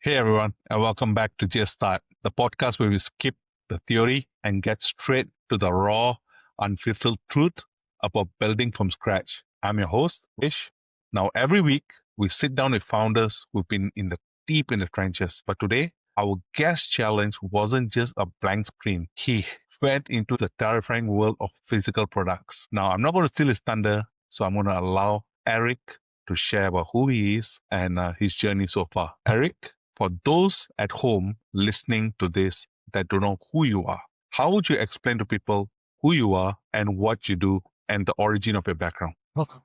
Hey everyone, and welcome back to Just Start, the podcast where we skip the theory and get straight to the raw, unfiltered truth about building from scratch. I'm your host, Ish. Now, every week we sit down with founders who've been deep in the trenches. But today, our guest challenge wasn't just a blank screen. He went into the terrifying world of physical products. Now, I'm not going to steal his thunder, so I'm going to allow Eric to share about who he is and his journey so far. Eric, for those at home listening to this that don't know who you are, how would you explain to people who you are and what you do and the origin of your background? Well,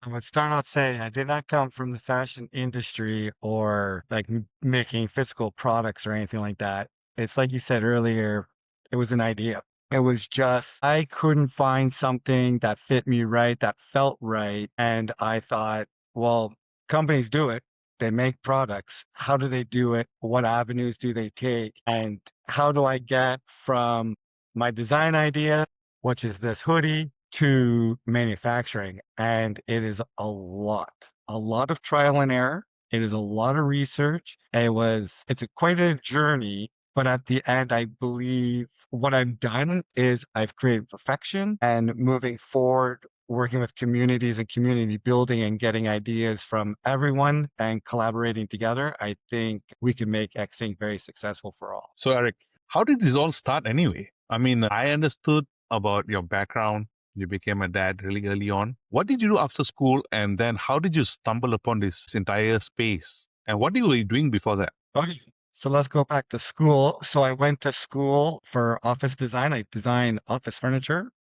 I would start out saying I did not come from the fashion industry or like making physical products or anything like that. It's like you said earlier, it was an idea. It was just, I couldn't find something that fit me right, that felt right. And I thought, well, companies do it. They make products. How do they do it? What avenues do they take? And how do I get from my design idea, which is this hoodie, to manufacturing? And it is a lot of trial and error. It is a lot of research. It's quite a journey, but at the end, I believe what I've done is I've created perfection, and moving forward, working with communities and community building and getting ideas from everyone and collaborating together, I think we can make EXINK very successful for all. So, Eric, how did this all start anyway? I mean, I understood about your background. You became a dad really early on. What did you do after school? And then how did you stumble upon this entire space? And what were you doing before that? Okay. So let's go back to school. So I went to school for office design. I designed office furniture,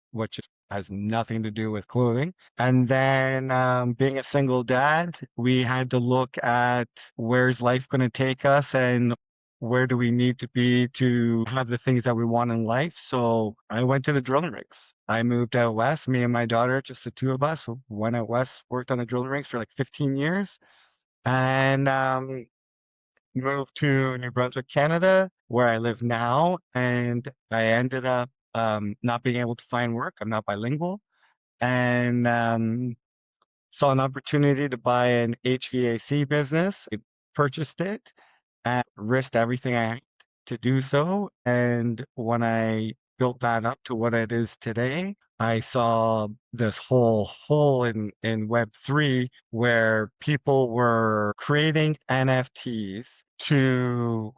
has nothing to do with clothing. And then, being a single dad, we had to look at where's life going to take us and where do we need to be to have the things that we want in life. So I went to the drilling rigs. I moved out west, me and my daughter, just the two of us, went out west, worked on the drilling rigs for like 15 years. And moved to New Brunswick, Canada, where I live now, and I ended up not being able to find work. I'm not bilingual, and saw an opportunity to buy an HVAC business. I purchased it and risked everything I had to do so. And when I built that up to what it is today, I saw this whole hole in Web3 where people were creating NFTs to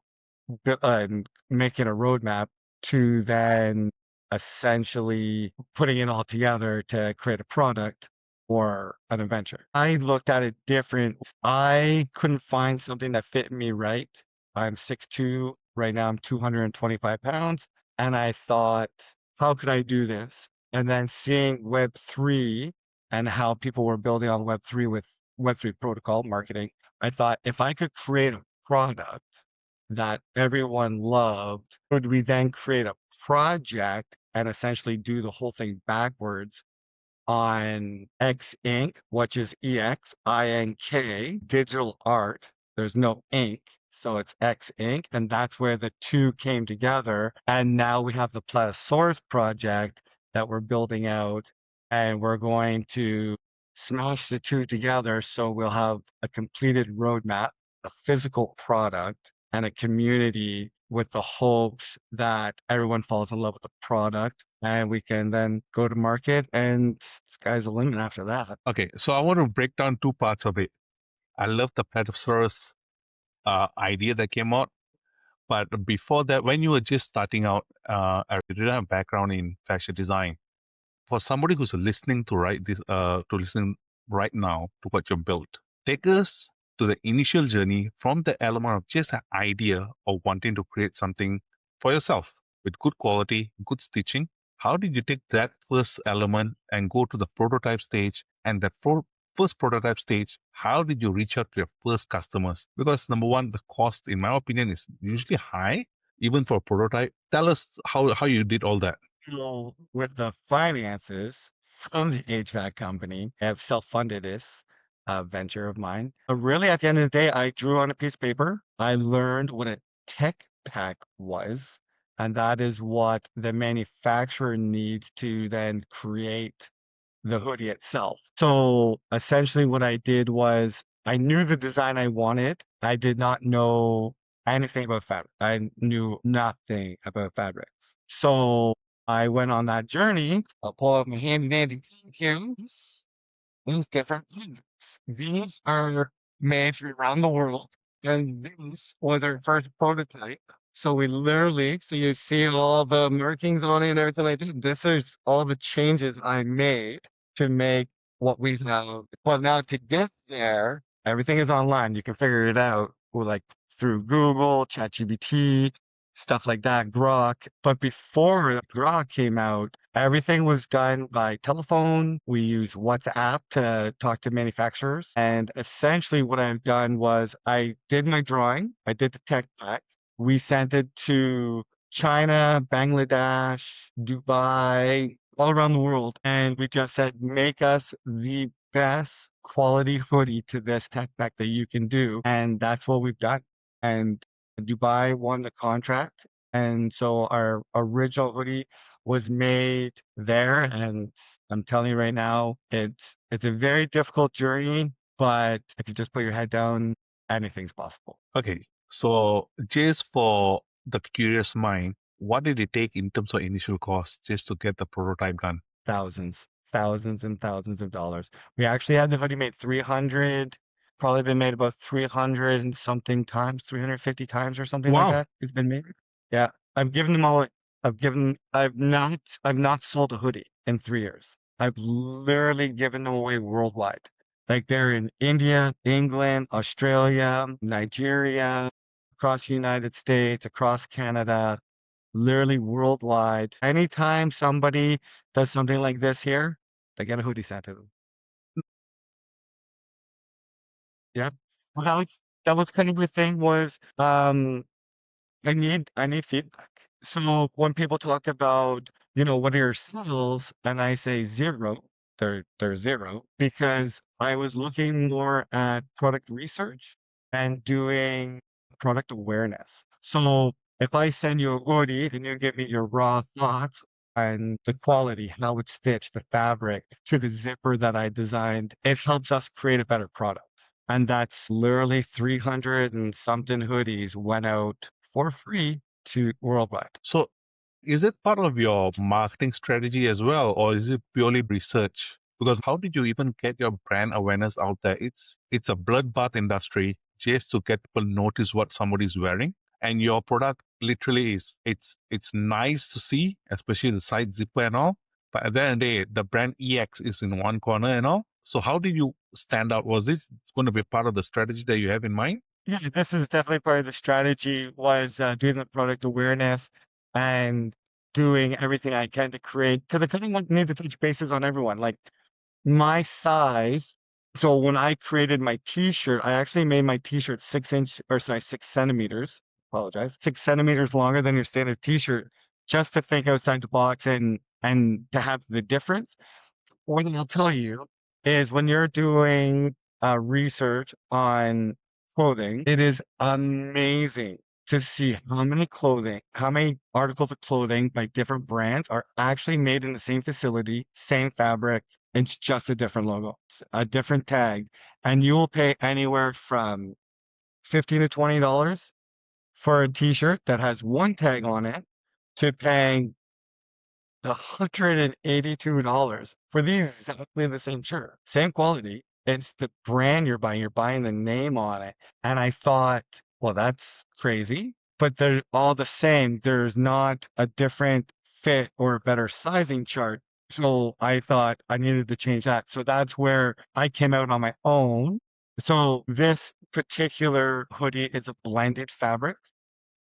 making a roadmap to then essentially putting it all together to create a product or an adventure. I looked at it different. I couldn't find something that fit me right. I'm 6'2". Right now I'm 225 pounds. And I thought, how could I do this? And then seeing Web3 and how people were building on Web3 with Web3 protocol marketing, I thought if I could create a product that everyone loved, could we then create a project and essentially do the whole thing backwards on EXINK, which is EXINK, digital art. There's no ink, so it's EXINK, and that's where the two came together. And now we have the Platosaurus project that we're building out, and we're going to smash the two together so we'll have a completed roadmap, a physical product, and a community with the hopes that everyone falls in love with the product and we can then go to market and sky's the limit after that. Okay, so I want to break down two parts of it. I love the Platosaurus idea that came out. But before that, when you were just starting out, you didn't have a background in fashion design. For somebody who's listening to listen right now to what you built, take us to the initial journey from the element of just an idea of wanting to create something for yourself with good quality, good stitching. How did you take that first element and go to the prototype stage? And that first prototype stage, how did you reach out to your first customers? Because number one, the cost, in my opinion, is usually high, even for a prototype. Tell us how you did all that. So with the finances from the HVAC company, I have self-funded this venture of mine. But really, at the end of the day, I drew on a piece of paper. I learned what a tech pack was, and that is what the manufacturer needs to then create the hoodie itself. So essentially what I did was I knew the design I wanted. I did not know anything about fabric. I knew nothing about fabrics. So I went on that journey. I'll pull out my handy dandy here. These different fabrics. These are made from around the world, and these was our first prototype. So we literally, so you see all the markings on it and everything like that. This is all the changes I made to make what we have. Well, now to get there, everything is online. You can figure it out with like through Google, ChatGPT, stuff like that, Grok. But before Grok came out, everything was done by telephone. We use WhatsApp to talk to manufacturers. And essentially what I've done was I did my drawing, I did the tech pack. We sent it to China, Bangladesh, Dubai, all around the world. And we just said, make us the best quality hoodie to this tech pack that you can do. And that's what we've done. And Dubai won the contract. And so our original hoodie was made there. And I'm telling you right now, it's a very difficult journey, but if you just put your head down, anything's possible. Okay, so just for the curious mind, what did it take in terms of initial cost just to get the prototype done? Thousands, thousands and thousands of dollars. We actually had the hoodie made 300, probably been made about 300 and something times, 350 times or something like Wow. that. It's been made. Yeah. I've not sold a hoodie in 3 years. I've literally given them away worldwide. Like they're in India, England, Australia, Nigeria, across the United States, across Canada, literally worldwide. Anytime somebody does something like this here, they get a hoodie sent to them. Yep. Well, that was kind of the thing was I need feedback. So when people talk about, what are your sales, and I say zero, they're zero because I was looking more at product research and doing product awareness. So if I send you a hoodie and you give me your raw thoughts and the quality, how it's stitched, the fabric to the zipper that I designed, it helps us create a better product. And that's literally 300 and something hoodies went out for free to worldwide. So is it part of your marketing strategy as well, or is it purely research? Because how did you even get your brand awareness out there? It's a bloodbath industry just to get people notice what somebody's wearing. And your product literally is it's nice to see, especially the side zipper and all. But at the end of the day, the brand EX is in one corner and all. So how did you stand out? Was this going to be part of the strategy that you have in mind? Yeah, this is definitely part of the strategy was doing the product awareness and doing everything I can to create, because I kind of need to touch bases on everyone. Like my size. So when I created my t-shirt, I actually made my t-shirt 6 inch, or sorry, 6 centimeters. Apologize. 6 centimeters longer than your standard t-shirt, just to think outside the box and to have the difference. One thing I'll tell you is when you're doing research on clothing, it is amazing to see how many articles of clothing by different brands are actually made in the same facility, same fabric. It's just a different logo, a different tag. And you will pay anywhere from $15 to $20 for a t-shirt that has one tag on it to paying $182 for exactly the same shirt. Same quality. It's the brand you're buying. You're buying the name on it. And I thought, well, that's crazy. But they're all the same. There's not a different fit or a better sizing chart. So I thought I needed to change that. So that's where I came out on my own. So this particular hoodie is a blended fabric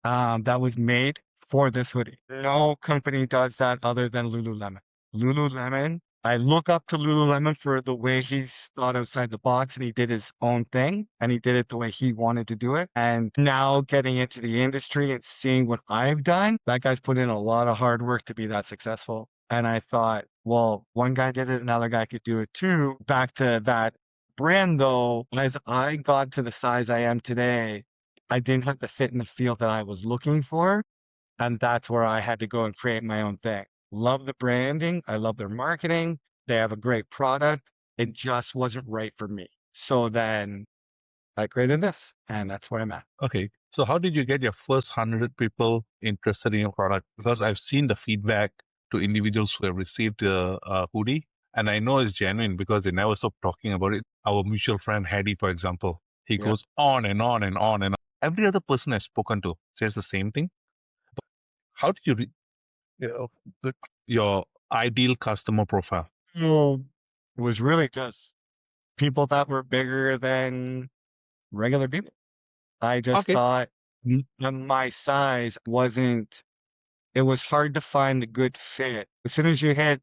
that was made for this hoodie. No company does that other than Lululemon. Lululemon, I look up to Lululemon for the way he's thought outside the box and he did his own thing and he did it the way he wanted to do it. And now getting into the industry and seeing what I've done, that guy's put in a lot of hard work to be that successful. And I thought, well, one guy did it, another guy could do it too. Back to that brand though, as I got to the size I am today, I didn't have the fit in the field that I was looking for. And that's where I had to go and create my own thing. Love the branding. I love their marketing. They have a great product. It just wasn't right for me. So then I created this, and that's where I'm at. Okay. So how did you get your first 100 people interested in your product? Because I've seen the feedback to individuals who have received a hoodie, and I know it's genuine because they never stop talking about it. Our mutual friend Hadi, for example, he Yeah. goes on and on and on and on. Every other person I've spoken to says the same thing. How did you know, put your ideal customer profile? So it was really just people that were bigger than regular people. I just Okay. thought my size wasn't, it was hard to find a good fit. As soon as you hit,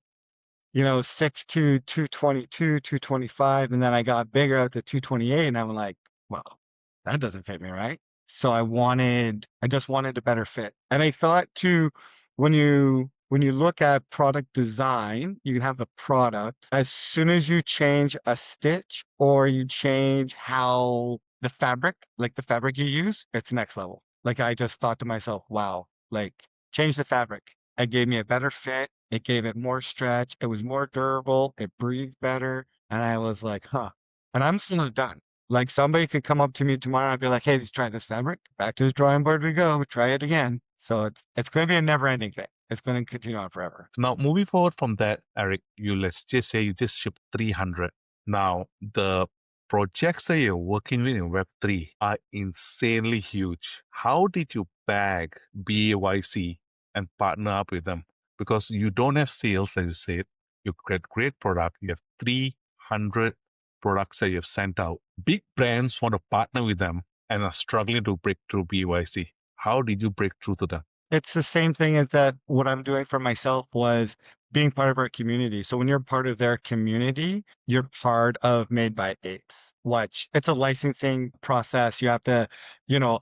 6'2", 222, 225, and then I got bigger out to 228, and I'm like, well, that doesn't fit me, right? So I just wanted a better fit. And I thought too, when you look at product design, you have the product. As soon as you change a stitch or you change how like the fabric you use, it's next level. Like I just thought to myself, wow, like change the fabric. It gave me a better fit. It gave it more stretch. It was more durable. It breathed better. And I was like, huh. And I'm still not done. Like somebody could come up to me tomorrow and be like, hey, let's try this fabric. Back to the drawing board we go. Try it again. So it's going to be a never ending thing. It's going to continue on forever. Now, moving forward from that, Eric, let's just say you just shipped 300. Now, the projects that you're working with in Web3 are insanely huge. How did you bag BAYC and partner up with them? Because you don't have sales, as you said. You create great product. You have 300 products that you've sent out. Big brands want to partner with them and are struggling to break through BAYC. How did you break through to them? It's the same thing as that what I'm doing for myself was being part of our community. So when you're part of their community, you're part of Made by Apes, which it's a licensing process you have to,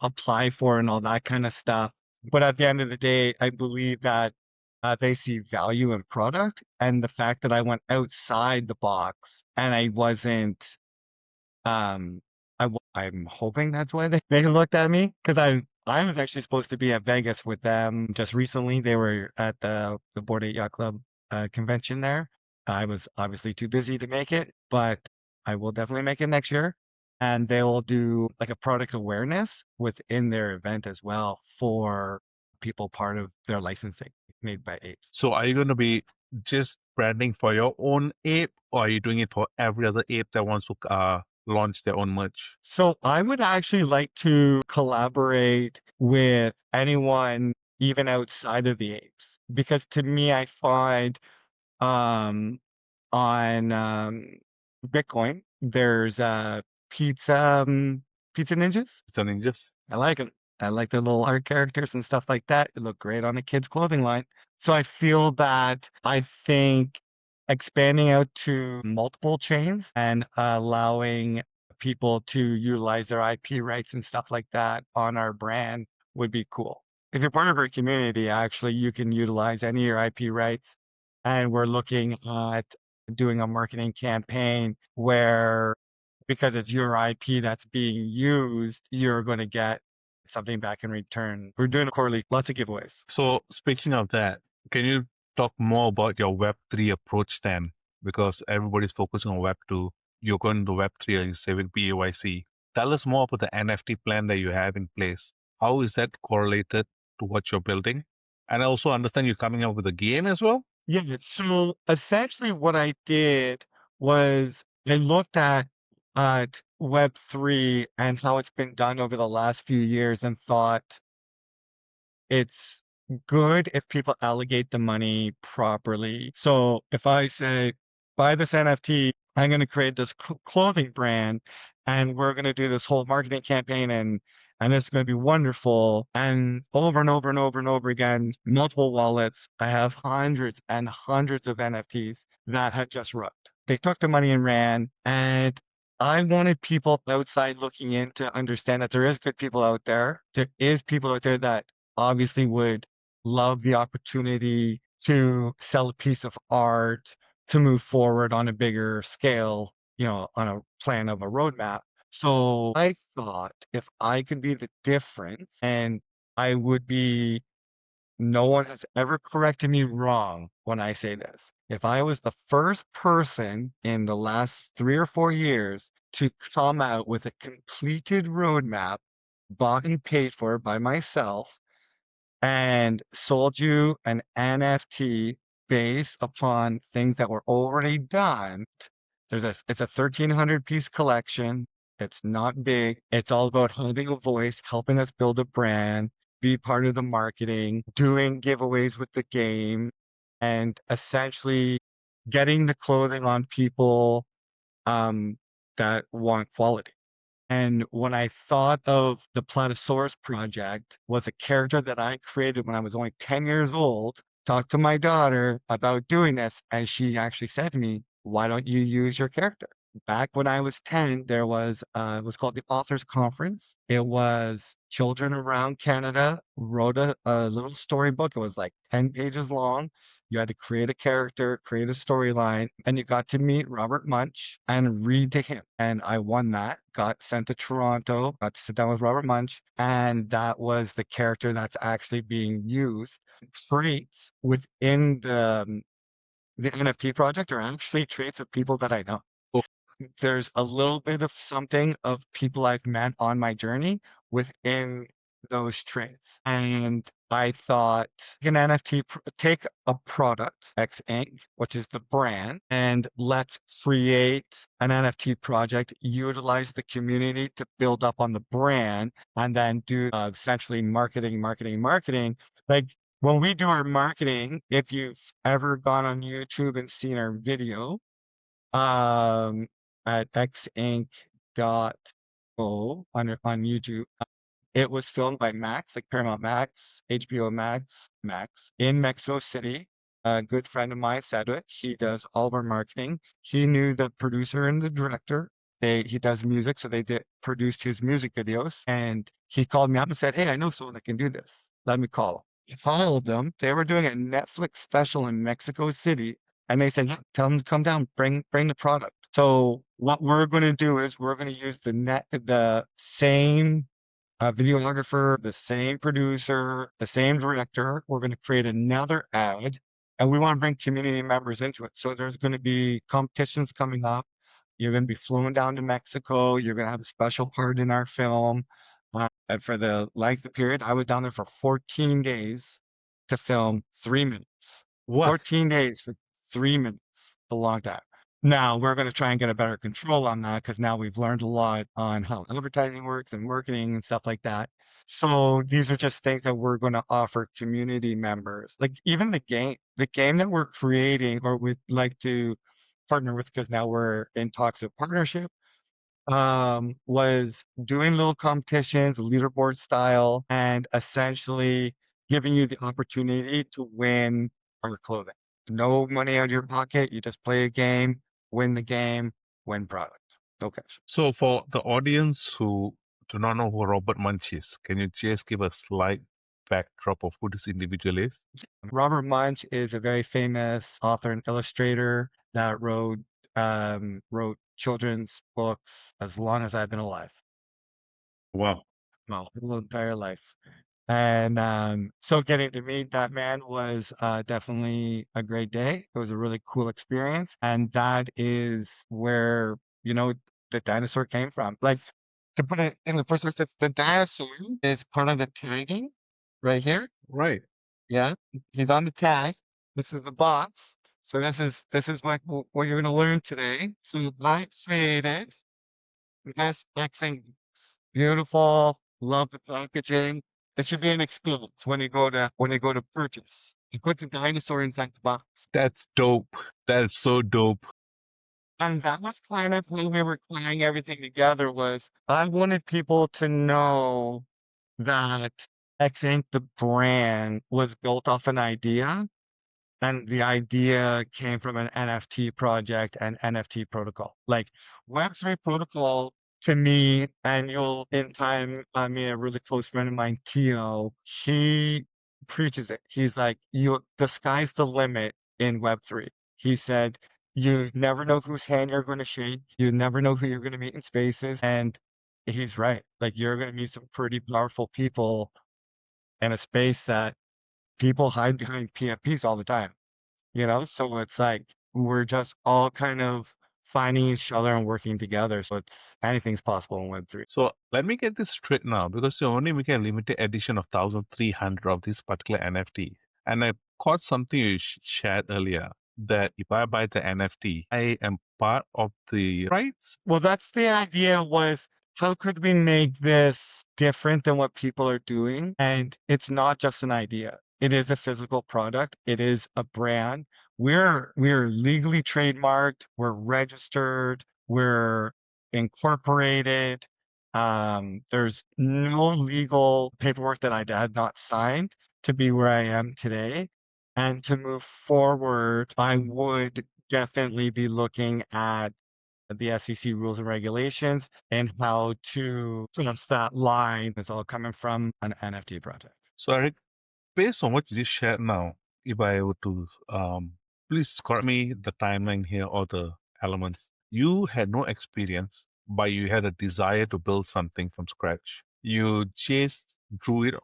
apply for and all that kind of stuff. But at the end of the day, I believe that they see value in product, and the fact that I went outside the box and I wasn't um, I'm hoping that's why they looked at me, because I was actually supposed to be at Vegas with them just recently. They were at the Board 8 Yacht Club convention there. I was obviously too busy to make it, but I will definitely make it next year. And they will do like a product awareness within their event as well for people part of their licensing made by apes. So are you going to be just branding for your own ape, or are you doing it for every other ape that wants to launch their own merch? So I would actually like to collaborate with anyone even outside of the apes, because to me, I find um, on Bitcoin there's pizza ninjas. It's an ninjas. I like them. I like their little art characters and stuff like that. It look great on a kid's clothing line. So I think expanding out to multiple chains and allowing people to utilize their IP rights and stuff like that on our brand would be cool. If you're part of our community, actually, you can utilize any of your IP rights. And we're looking at doing a marketing campaign where, because it's your IP that's being used, you're going to get something back in return. We're doing quarterly, lots of giveaways. So speaking of that, can you talk more about your Web3 approach then? Because everybody's focusing on Web2. You're going to Web3, as you say, with BAYC. Tell us more about the NFT plan that you have in place. How is that correlated to what you're building? And I also understand you're coming up with a game as well. Yeah, so essentially what I did was I looked at Web3 and how it's been done over the last few years and thought it's good if people allocate the money properly. So if I say, buy this NFT, I'm going to create this clothing brand, and we're going to do this whole marketing campaign, and it's going to be wonderful. And over and over and over and over again, multiple wallets. I have hundreds and hundreds of NFTs that had just rubbed. They took the money and ran, and I wanted people outside looking in to understand that there is good people out there. There is people out there that obviously would love the opportunity to sell a piece of art, to move forward on a bigger scale, on a plan of a roadmap. So I thought if I could be the difference, and I would be, no one has ever corrected me wrong when I say this. If I was the first person in the last 3 or 4 years to come out with a completed roadmap, bought and paid for by myself, and sold you an NFT based upon things that were already done. It's a 1,300 piece collection. It's not big. It's all about having a voice, helping us build a brand, be part of the marketing, doing giveaways with the game, and essentially getting the clothing on people that want quality. And when I thought of the Platosaurus project was a character that I created when I was only 10 years old, talked to my daughter about doing this, and she actually said to me, why don't you use your character? Back when I was 10, there was it was called the Authors Conference. It was children around Canada wrote a little storybook. It was like 10 pages long. You had to create a character, create a storyline, and you got to meet Robert Munch and read to him. And I won that, got sent to Toronto, got to sit down with Robert Munch, and that was the character that's actually being used. Traits within the NFT project are actually traits of people that I know. Oh, There's a little bit of something of people I've met on my journey within those traits. And I thought an NFT, take a product, EXINK, which is the brand, and let's create an NFT project, utilize the community to build up on the brand, and then do essentially marketing, marketing, marketing. Like when we do our marketing, if you've ever gone on YouTube and seen our video, um, at xinc.o on YouTube. It was filmed by Max, like Paramount Max, HBO Max, Max in Mexico City. A good friend of mine, Cedric, he does all of our marketing. He knew the producer and the director. He does music, so they did produced his music videos. And he called me up and said, "Hey, I know someone that can do this. Let me call him." Called them. They were doing a Netflix special in Mexico City, and they said, "Yeah, tell them to come down, bring the product." So what we're going to do is we're going to use the same videographer, the same producer, the same director. We're going to create another ad, and we want to bring community members into it. So there's going to be competitions coming up. You're going to be flown down to Mexico. You're going to have a special part in our film. And for the length of period, I was down there for 14 days to film 3 minutes. what? 14 days for 3 minutes. A long time. Now we're going to try and get a better control on that because now we've learned a lot on how advertising works and marketing and stuff like that. So these are just things that we're going to offer community members. Like even the game that we're creating or we'd like to partner with because now we're in talks of partnership, was doing little competitions, leaderboard style, and essentially giving you the opportunity to win our clothing. No money out of your pocket. You just play a game, win the game, win product. Okay. So for the audience who do not know who Robert Munch is, can you just give a slight backdrop of who this individual is? Robert Munch is a very famous author and illustrator that wrote children's books as long as I've been alive. Wow. My whole entire life. And so getting to meet that man was definitely a great day. It was a really cool experience. And that is where, the dinosaur came from. Like, to put it in the perspective, the dinosaur is part of the tagging right here. Right. Yeah, he's on the tag. This is the box. So this is what you're gonna learn today. So I created this Xing. Beautiful. Love the packaging. It should be an experience when you go to purchase. You put the dinosaur inside the box. That's dope. That's so dope. And that was kind of how we were tying everything together was I wanted people to know that X Inc. the brand was built off an idea. And the idea came from an NFT project and NFT protocol. Like Web3 protocol to me, and you'll in time, I mean, a really close friend of mine, Tio, he preaches it. He's like, the sky's the limit in Web3. He said, you never know whose hand you're going to shake. You never know who you're going to meet in spaces. And he's right. Like you're going to meet some pretty powerful people in a space that people hide behind PFPs all the time. So it's like we're just all kind of finding each other and working together. So anything's possible in Web3. So let me get this straight now, because you're only making a limited edition of 1,300 of this particular NFT. And I caught something you shared earlier, that if I buy the NFT, I am part of the rights. Well, that's the idea, was how could we make this different than what people are doing? And it's not just an idea. It is a physical product. It is a brand. We're legally trademarked. We're registered. We're incorporated. There's no legal paperwork that I had not signed to be where I am today. And to move forward, I would definitely be looking at the SEC rules and regulations and how to cross that line. It's all coming from an NFT project. So Eric, based on what you just shared now, if I were to please correct me the timeline here or the elements. You had no experience, but you had a desire to build something from scratch. You just drew it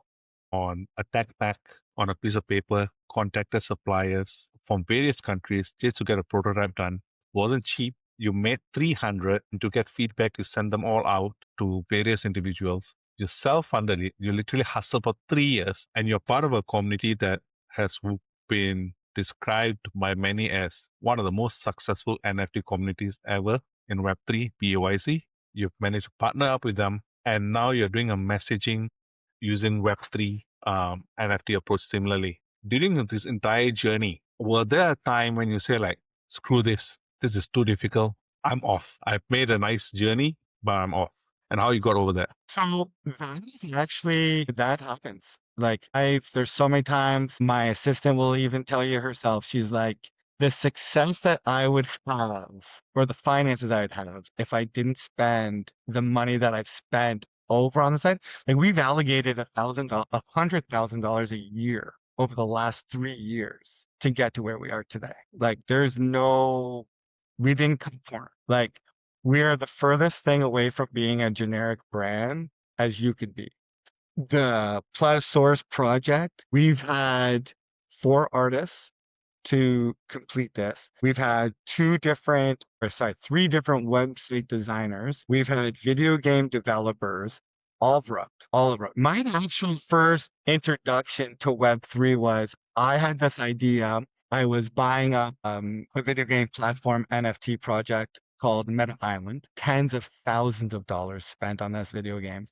on a tech pack on a piece of paper, contacted suppliers from various countries just to get a prototype done. Wasn't cheap. You made 300, and to get feedback, you send them all out to various individuals. You self-funded it. You literally hustled for 3 years, and you're part of a community that has been described by many as one of the most successful NFT communities ever in Web3, BAYC. You've managed to partner up with them, and now you're doing a messaging using Web3 NFT approach similarly. During this entire journey, were there a time when you say like, screw this is too difficult, I'm off. I've made a nice journey, but I'm off. And how you got over that? So that happens. Like there's so many times my assistant will even tell you herself, she's like, the success that I would have or the finances I would have if I didn't spend the money that I've spent over on the side. Like we've allocated $100,000 a year over the last 3 years to get to where we are today. Like we didn't conform. Like we are the furthest thing away from being a generic brand as you could be. The Platosaurus project, we've had 4 artists to complete this. We've had 3 different website designers. We've had video game developers, all of my actual first introduction to Web3 was I had this idea. I was buying a video game platform NFT project called Meta Island. Tens of thousands of dollars spent on this video game.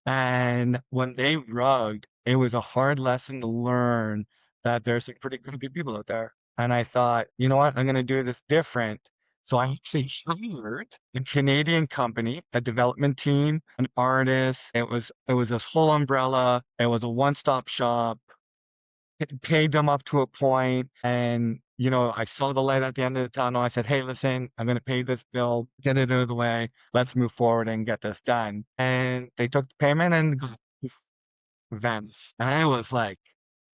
And when they rugged, it was a hard lesson to learn that there's some pretty good people out there. And I thought, you know what, I'm going to do this different. So I actually hired a Canadian company, a development team, an artist. It was this whole umbrella. It was a one-stop shop. It paid them up to a point, and I saw the light at the end of the tunnel. I said, "Hey, listen, I'm going to pay this bill, get it out of the way. Let's move forward and get this done." And they took the payment and vanished. And I was like,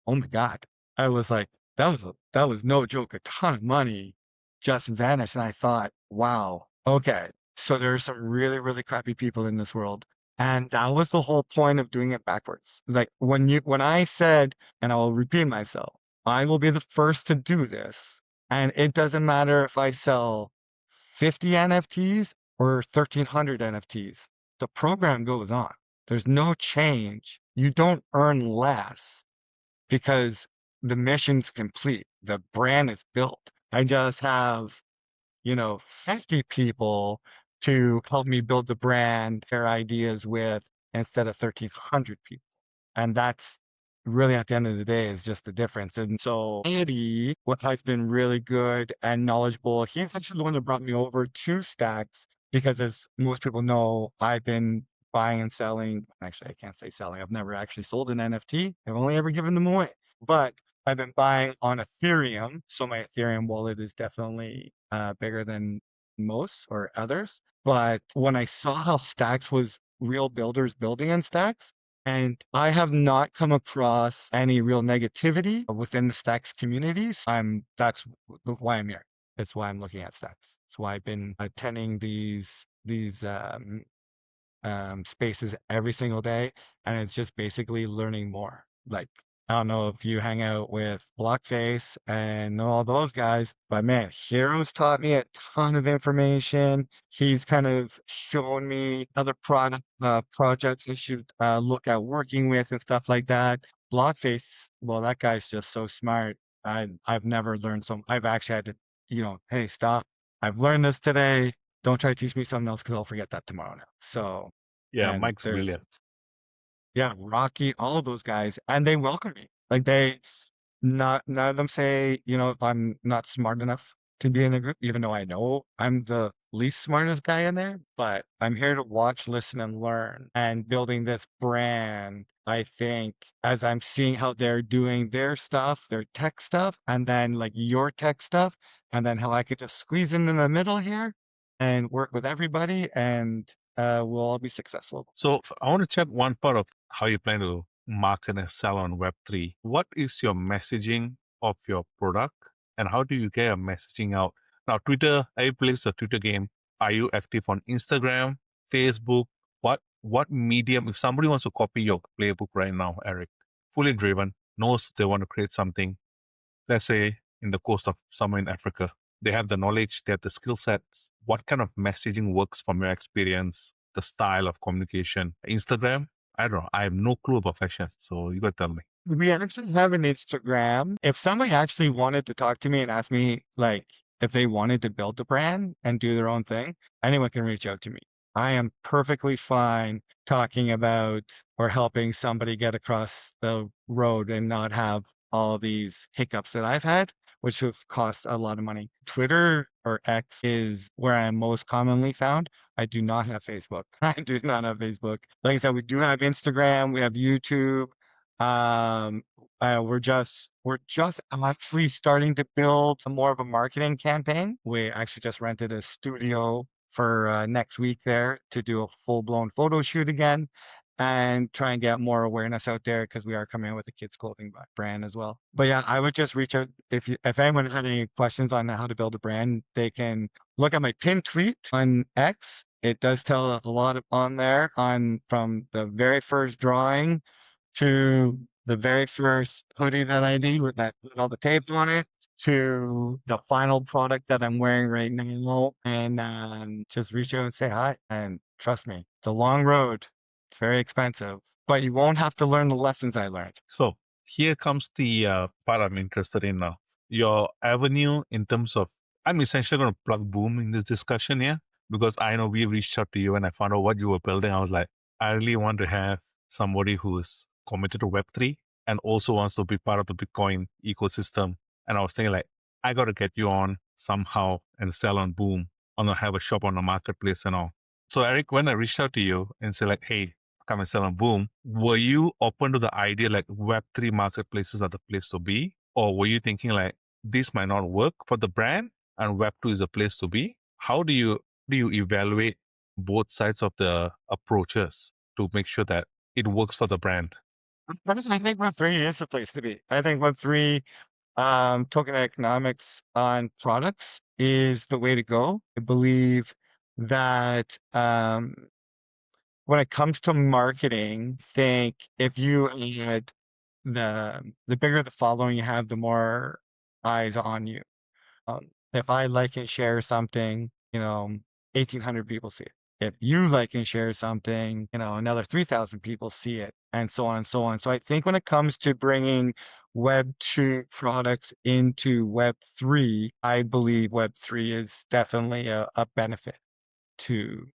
"Oh my God!" I was like, that was no joke. A ton of money just vanished, and I thought, "Wow, okay." So there's some really, really crappy people in this world. And that was the whole point of doing it backwards. Like when I said, and I will repeat myself, I will be the first to do this. And it doesn't matter if I sell 50 NFTs or 1,300 NFTs. The program goes on. There's no change. You don't earn less because the mission's complete. The brand is built. I just have 50 people to help me build the brand, share ideas with, instead of 1,300 people. And that's really, at the end of the day, is just the difference. And so Eddie, what has been really good and knowledgeable, he's actually the one that brought me over to Stacks because, as most people know, I've been buying and selling. Actually, I can't say selling. I've never actually sold an NFT. I've only ever given them away. But I've been buying on Ethereum. So my Ethereum wallet is definitely bigger than most or others. But when I saw how Stacks was real builders building in Stacks, and I have not come across any real negativity within the Stacks communities. That's why I'm here. That's why I'm looking at Stacks. That's why I've been attending these spaces every single day, and it's just basically learning more. Like I don't know if you hang out with Blockface and know all those guys, but man, Heroes taught me a ton of information. He's kind of shown me other projects I should look at working with and stuff like that. Blockface, well, that guy's just so smart. I've never learned I've actually had to, hey, stop. I've learned this today. Don't try to teach me something else because I'll forget that tomorrow now. So, Yeah, and Mike's there's brilliant. yeah, Rocky, all of those guys, and they welcome me. Like none of them say, I'm not smart enough to be in the group, even though I know I'm the least smartest guy in there. But I'm here to watch, listen, and learn. And building this brand, I think, as I'm seeing how they're doing their stuff, their tech stuff, and then like your tech stuff, and then how I could just squeeze in the middle here and work with everybody, and we'll all be successful. So I want to check one part of how you plan to market and sell on Web3. What is your messaging of your product and how do you get your messaging out? Now, Twitter, every plays a Twitter game. Are you active on Instagram, Facebook? What medium? If somebody wants to copy your playbook right now, Eric, fully driven, knows they want to create something, let's say in the coast of somewhere in Africa, they have the knowledge, they have the skill sets. What kind of messaging works from your experience, the style of communication? Instagram? I don't know. I have no clue about fashion. So you gotta tell me. We actually have an Instagram. If somebody actually wanted to talk to me and ask me, like, if they wanted to build a brand and do their own thing, anyone can reach out to me. I am perfectly fine talking about or helping somebody get across the road and not have all these hiccups that I've had, which have cost a lot of money. Twitter or X is where I'm most commonly found. I do not have Facebook. I do not have Facebook. Like I said, we do have Instagram, we have YouTube. Um, we're just actually starting to build more of a marketing campaign. We actually just rented a studio for next week there to do a full-blown photo shoot again and try and get more awareness out there because we are coming out with a kids clothing brand as well. But yeah, I would just reach out if anyone had any questions on how to build a brand, they can look at my pinned tweet on X. It does tell a lot on there on from the very first drawing to the very first hoodie that I did with that with all the tape on it to the final product that I'm wearing right now, and just reach out and say hi. And trust me, it's a long road. It's very expensive, but you won't have to learn the lessons I learned. So here comes the part I'm interested in now. Your avenue in terms of, I'm essentially going to plug Boom in this discussion here because I know we reached out to you and I found out what you were building. I was like, I really want to have somebody who's committed to Web3 and also wants to be part of the Bitcoin ecosystem. And I was thinking like, I got to get you on somehow and sell on Boom. I'm going to have a shop on the marketplace and all. So Eric, when I reached out to you and said like, hey, come and sell on Boom, were you open to the idea like Web3 marketplaces are the place to be? Or were you thinking like this might not work for the brand and Web2 is a place to be? How do you evaluate both sides of the approaches to make sure that it works for the brand? Personally, I think Web3 is the place to be. I think Web3 token economics on products is the way to go. I believe that when it comes to marketing, think if you had the bigger the following you have, the more eyes on you. If I like and share something, 1,800 people see it. If you like and share something, another 3,000 people see it, and so on and so on. So I think when it comes to bringing Web 2 products into Web 3, I believe Web 3 is definitely a benefit to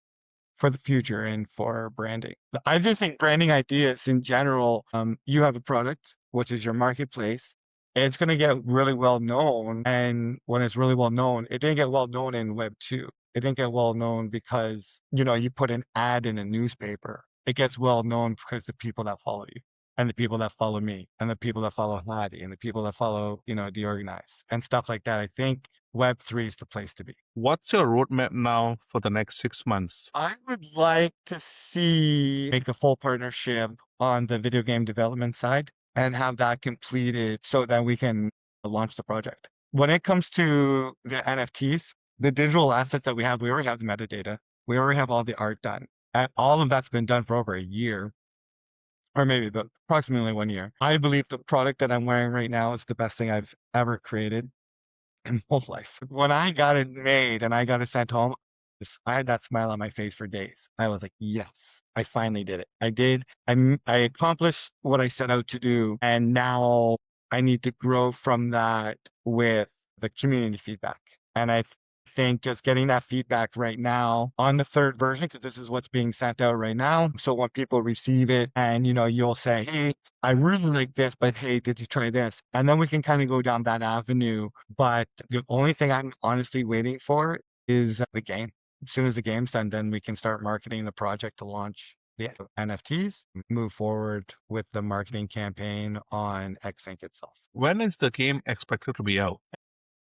for the future and for branding. I just think branding ideas in general, you have a product, which is your marketplace. It's going to get really well known. And when it's really well known, it didn't get well known in Web 2. It didn't get well known because, you put an ad in a newspaper. It gets well known because the people that follow you and the people that follow me and the people that follow Hadi and the people that follow, The Organized and stuff like that. I think Web 3 is the place to be. What's your roadmap now for the next 6 months? I would like to see make a full partnership on the video game development side and have that completed so that we can launch the project. When it comes to the NFTs, the digital assets that we already have the metadata. We already have all the art done. And all of that's been done for over a year. or maybe approximately 1 year. I believe the product that I'm wearing right now is the best thing I've ever created in whole life. When I got it made and I got it sent home, I had that smile on my face for days. I was like, yes, I finally did it. I did. I accomplished what I set out to do. And now I need to grow from that with the community feedback. And I think just getting that feedback right now on the third version, because this is what's being sent out right now. So when people receive it and, you'll say, hey, I really like this, but hey, did you try this? And then we can kind of go down that avenue. But the only thing I'm honestly waiting for is the game. As soon as the game's done, then we can start marketing the project to launch the NFTs, move forward with the marketing campaign on EXINK itself. When is the game expected to be out?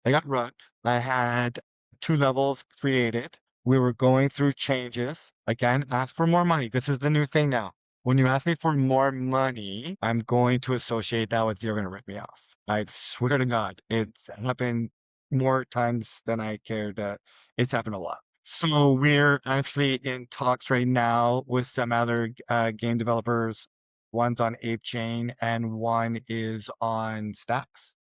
I got rugged. I had 2 levels created. We were going through changes. Again, ask for more money. This is the new thing now. When you ask me for more money, I'm going to associate that with you're going to rip me off. I swear to God, it's happened more times than I cared. It's happened a lot. So we're actually in talks right now with some other game developers. One's on Ape Chain and one is on Stacks.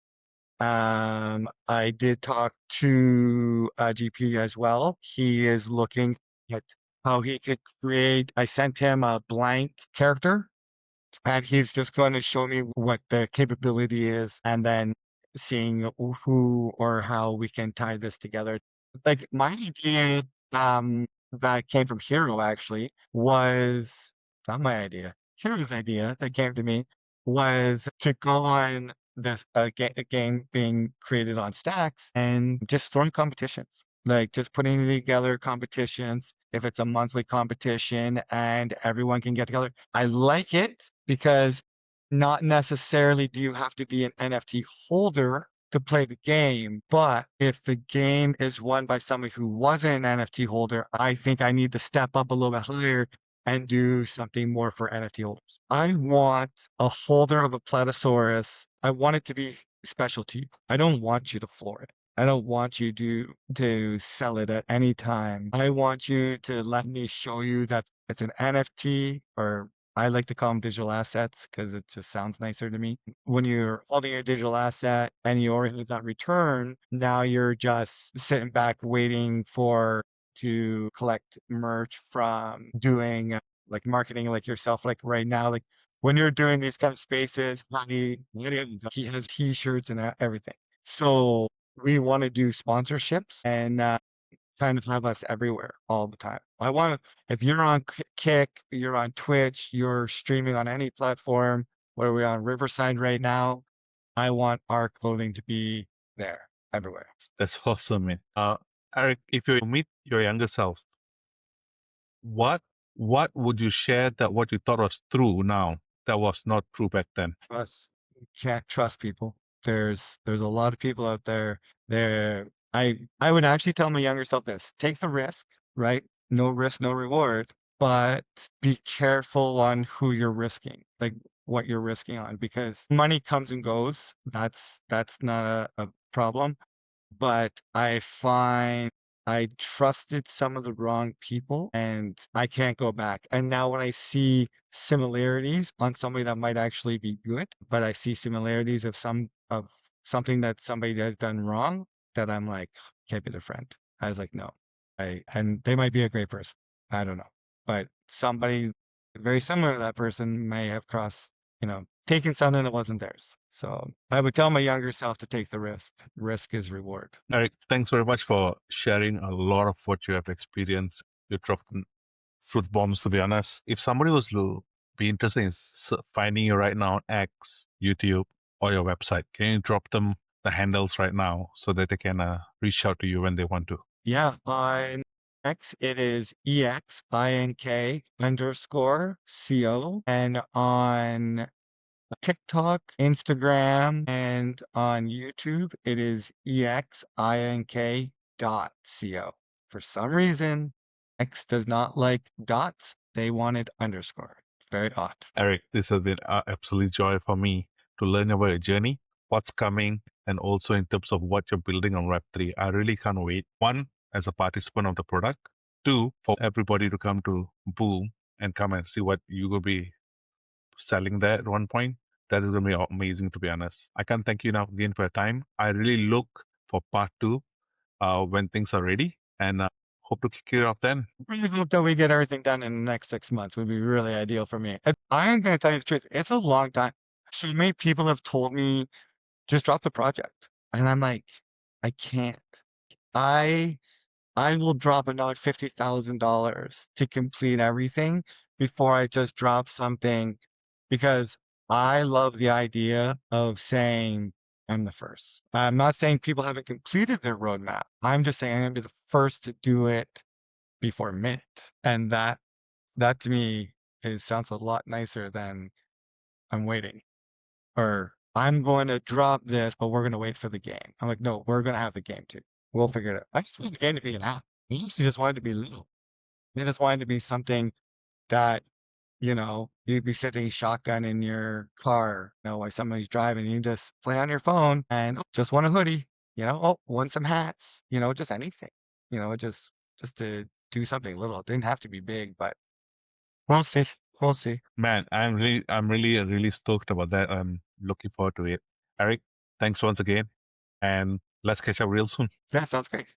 I did talk to GP as well. He is looking at how he could create. I sent him a blank character, and he's just going to show me what the capability is, and then seeing who or how we can tie this together. Like my idea, that came from Hero actually was not my idea. Hero's idea that came to me was to go on this a game being created on Stacks and just throwing competitions. Like just putting together competitions. If it's a monthly competition and everyone can get together. I like it because not necessarily do you have to be an NFT holder to play the game, but if the game is won by somebody who wasn't an NFT holder, I think I need to step up a little bit higher and do something more for NFT holders. I want a holder of a Platosaurus. I want it to be special to you. I don't want you to floor it. I don't want you to sell it at any time. I want you to let me show you that it's an NFT, or I like to call them digital assets because it just sounds nicer to me. When you're holding a digital asset and you already have that return, now you're just sitting back waiting to collect merch from doing like marketing like yourself. Like right now, like when you're doing these kind of spaces, he has t-shirts and everything. So we want to do sponsorships and kind of have us everywhere all the time. If you're on Kick, you're on Twitch, you're streaming on any platform, where we're on Riverside right now, I want our clothing to be there everywhere. That's awesome, man. Eric, if you meet your younger self, what would you share that what you thought was true now that was not true back then? You can't trust people. There's a lot of people out there. I would actually tell my younger self this: take the risk, right? No risk, no reward. But be careful on who you're risking, like what you're risking on, because money comes and goes. That's not a problem. But I find I trusted some of the wrong people and I can't go back. And now when I see similarities on somebody that might actually be good, but I see similarities of something that somebody has done wrong, that I'm like, can't be their friend. I was like, no. And they might be a great person. I don't know. But somebody very similar to that person may have taken something that wasn't theirs. So I would tell my younger self to take the risk. Risk is reward. Eric, thanks very much for sharing a lot of what you have experienced. You dropped fruit bombs, to be honest. If somebody was to be interested in finding you right now on X, YouTube, or your website, can you drop them the handles right now so that they can reach out to you when they want to? Yeah, on X, it is EXINK_CO. And on TikTok, Instagram, and on YouTube, it is EXINK.CO. For some reason, X does not like dots. They wanted underscore. Very odd. Eric, this has been an absolute joy for me to learn about your journey, what's coming, and also in terms of what you're building on Web3. I really can't wait. One, as a participant of the product. Two, for everybody to come to Boom and come and see what you will be selling that at one point, that is going to be amazing, to be honest. I can't thank you enough again for your time. I really look for part two when things are ready, and hope to kick it off then. Really hope that we get everything done in the next 6 months would be really ideal for me. And I am going to tell you the truth. It's a long time. So many people have told me just drop the project. And I'm like, I can't. I I will drop another $50,000 to complete everything before I just drop something because I love the idea of saying I'm the first. I'm not saying people haven't completed their roadmap. I'm just saying I'm going to be the first to do it before mint. And that to me sounds a lot nicer than I'm waiting or I'm going to drop this, but we're going to wait for the game. I'm like, no, we're going to have the game too. We'll figure it out. I just want the game to be an app. I actually just wanted to be little. I just wanted to be something that, you'd be sitting shotgun in your car, while somebody's driving, you just play on your phone and just want a hoodie, want some hats, just anything, just to do something little. It didn't have to be big, but we'll see. We'll see. Man, I'm really stoked about that. I'm looking forward to it. Eric, thanks once again, and let's catch up real soon. Yeah, sounds great.